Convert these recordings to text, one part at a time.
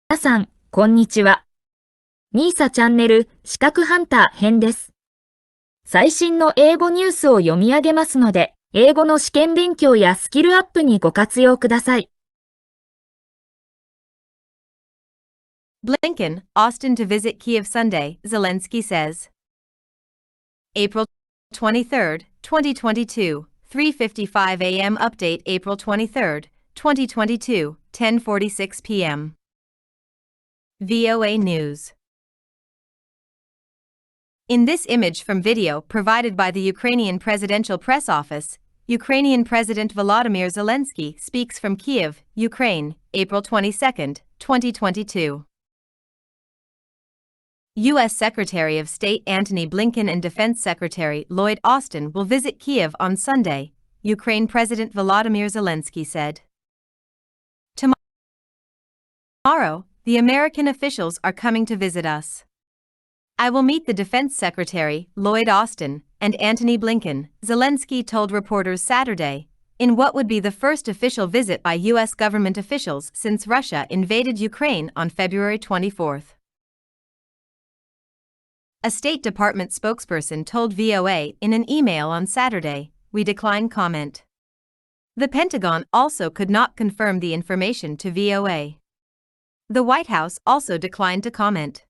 皆さん、こんにちは。みーさチャンネル資格ハンター編です。最新の英語ニュースを読み上げますので、英語の試験勉強やスキルアップにご活用ください。Blinken, Austin to visit Kyiv Sunday, Zelenskyy says. April 23, 2022, 3:55 a.m. Update April 23, 2022, 10:46 p.m. VOA News. In this image from video provided by the Ukrainian Presidential Press Office, Ukrainian President Volodymyr Zelenskyy speaks from Kyiv, Ukraine, April 22, 2022. U.S. Secretary of State Antony Blinken and Defense Secretary Lloyd Austin will visit Kyiv on Sunday, Ukraine President Volodymyr Zelenskyy said. Tomorrow, the American officials are coming to visit us. I will meet the Defense Secretary, Lloyd Austin, and Antony Blinken, Zelenskyy told reporters Saturday, in what would be the first official visit by U.S. government officials since Russia invaded Ukraine on February 24. A State Department spokesperson told VOA in an email on Saturday, "We decline comment." The Pentagon also could not confirm the information to VOA. The White House also declined to comment.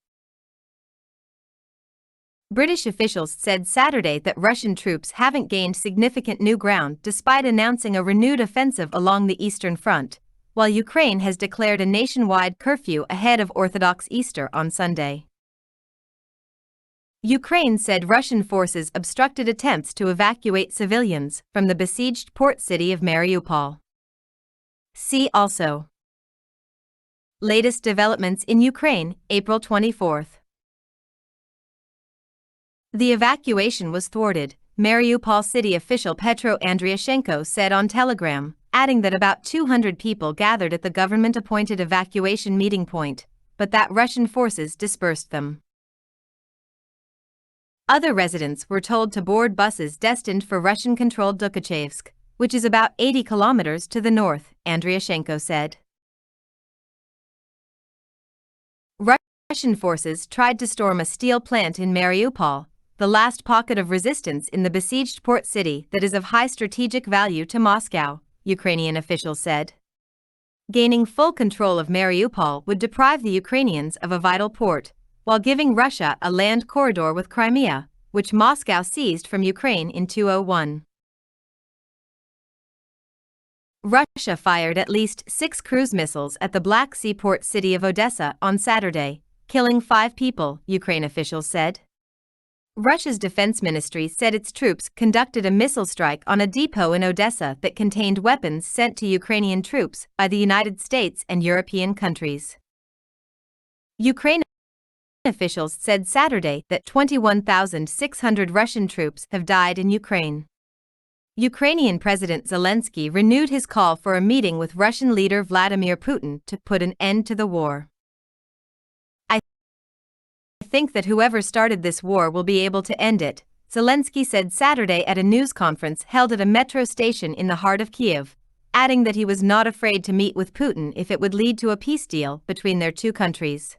British officials said Saturday that Russian troops haven't gained significant new ground despite announcing a renewed offensive along the Eastern Front, while Ukraine has declared a nationwide curfew ahead of Orthodox Easter on Sunday. Ukraine said Russian forces obstructed attempts to evacuate civilians from the besieged port city of Mariupol. See also. Latest developments in Ukraine, April 24. The evacuation was thwarted, Mariupol city official Petro Andriashenko said on Telegram, adding that about 200 people gathered at the government-appointed evacuation meeting point, but that Russian forces dispersed them. Other residents were told to board buses destined for Russian-controlled Dukachievsk, which is about 80 kilometers to the north, Andriashenko said. Russian forces tried to storm a steel plant in Mariupol, the last pocket of resistance in the besieged port city that is of high strategic value to Moscow, Ukrainian officials said. Gaining full control of Mariupol would deprive the Ukrainians of a vital port, while giving Russia a land corridor with Crimea, which Moscow seized from Ukraine in 2001. Russia fired at least 6 cruise missiles at the Black Sea port city of Odessa on Saturday, killing 5 people, Ukraine officials said. Russia's defense ministry said its troops conducted a missile strike on a depot in Odessa that contained weapons sent to Ukrainian troops by the United States and European countries. Ukraine officials said Saturday that 21,600 Russian troops have died in Ukraine. Ukrainian President Zelenskyy renewed his call for a meeting with Russian leader Vladimir Putin to put an end to the war. "I think that whoever started this war will be able to end it," Zelenskyy said Saturday at a news conference held at a metro station in the heart of Kyiv, adding that he was not afraid to meet with Putin if it would lead to a peace deal between their two countries.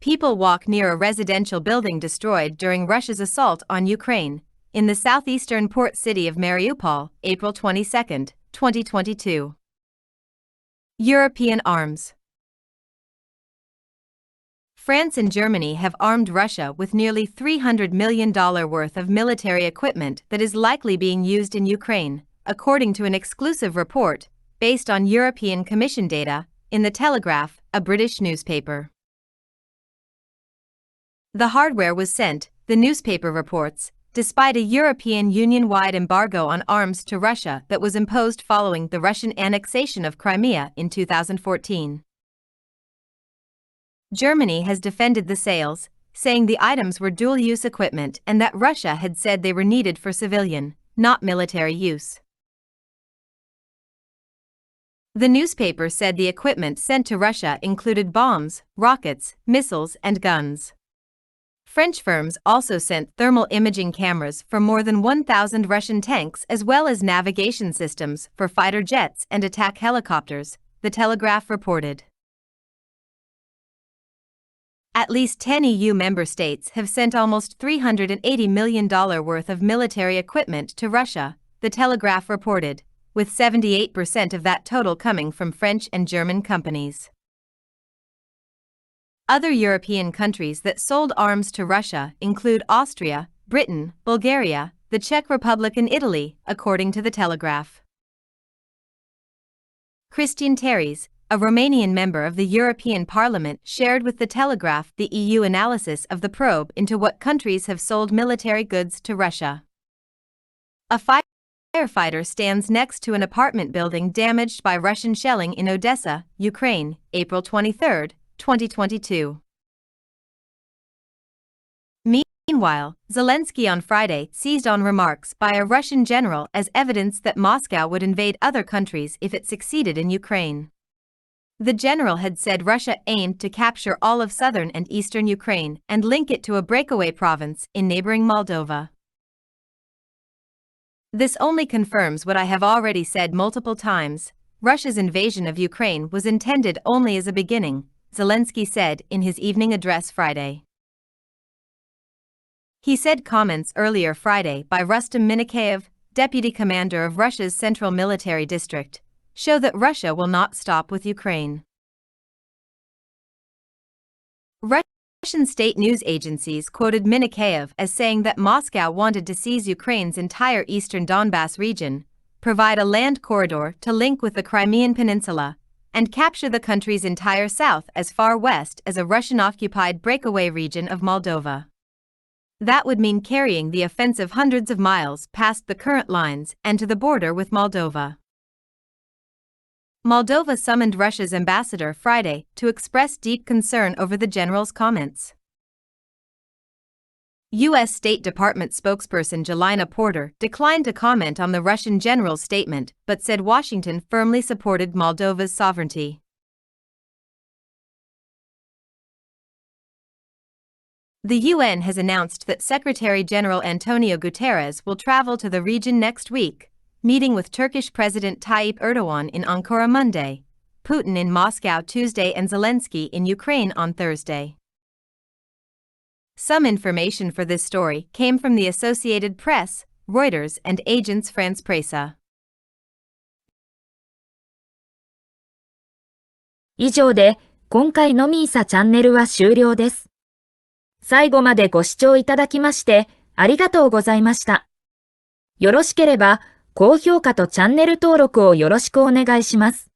People walk near a residential building destroyed during Russia's assault on Ukraine, in the southeastern port city of Mariupol, April 22, 2022. European arms. France and Germany have armed Russia with nearly $300 million worth of military equipment that is likely being used in Ukraine, according to an exclusive report, based on European Commission data, in The Telegraph, a British newspaper. The hardware was sent, the newspaper reports, despite a European Union-wide embargo on arms to Russia that was imposed following the Russian annexation of Crimea in 2014. Germany has defended the sales, saying the items were dual-use equipment and that Russia had said they were needed for civilian, not military use. The newspaper said the equipment sent to Russia included bombs, rockets, missiles, and guns. French firms also sent thermal imaging cameras for more than 1,000 Russian tanks as well as navigation systems for fighter jets and attack helicopters, The Telegraph reported. At least 10 EU member states have sent almost $380 million worth of military equipment to Russia, The Telegraph reported, with 78% of that total coming from French and German companies. Other European countries that sold arms to Russia include Austria, Britain, Bulgaria, the Czech Republic and Italy, according to The Telegraph. Cristian Terries, a Romanian member of the European Parliament, shared with The Telegraph the EU analysis of the probe into what countries have sold military goods to Russia. A firefighter stands next to an apartment building damaged by Russian shelling in Odessa, Ukraine, April 23, 2022. Meanwhile, Zelenskyy on Friday seized on remarks by a Russian general as evidence that Moscow would invade other countries if it succeeded in Ukraine. The general had said Russia aimed to capture all of southern and eastern Ukraine and link it to a breakaway province in neighboring Moldova. This only confirms what I have already said multiple times. Russia's invasion of Ukraine was intended only as a beginning, Zelenskyy said in his evening address Friday. He said comments earlier Friday by Rustem Minikeyev, deputy commander of Russia's Central Military District, show that Russia will not stop with Ukraine. Russian state news agencies quoted Minikeyev as saying that Moscow wanted to seize Ukraine's entire eastern Donbas region, provide a land corridor to link with the Crimean Peninsula, and capture the country's entire south as far west as a Russian-occupied breakaway region of Moldova. That would mean carrying the offensive hundreds of miles past the current lines and to the border with Moldova. Moldova summoned Russia's ambassador Friday to express deep concern over the general's comments. U.S. State Department spokesperson Jelena Porter declined to comment on the Russian general's statement but said Washington firmly supported Moldova's sovereignty. The UN has announced that Secretary-General Antonio Guterres will travel to the region next week, meeting with Turkish President Tayyip Erdogan in Ankara Monday, Putin in Moscow Tuesday and Zelenskyy in Ukraine on Thursday. Some information for this story came from the Associated Press, Reuters and Agence France-Presse. 以上で今回のミーサチャンネルは終了です。最後までご視聴いただきましてありがとうございました。よろしければ高評価とチャンネル登録をよろしくお願いします。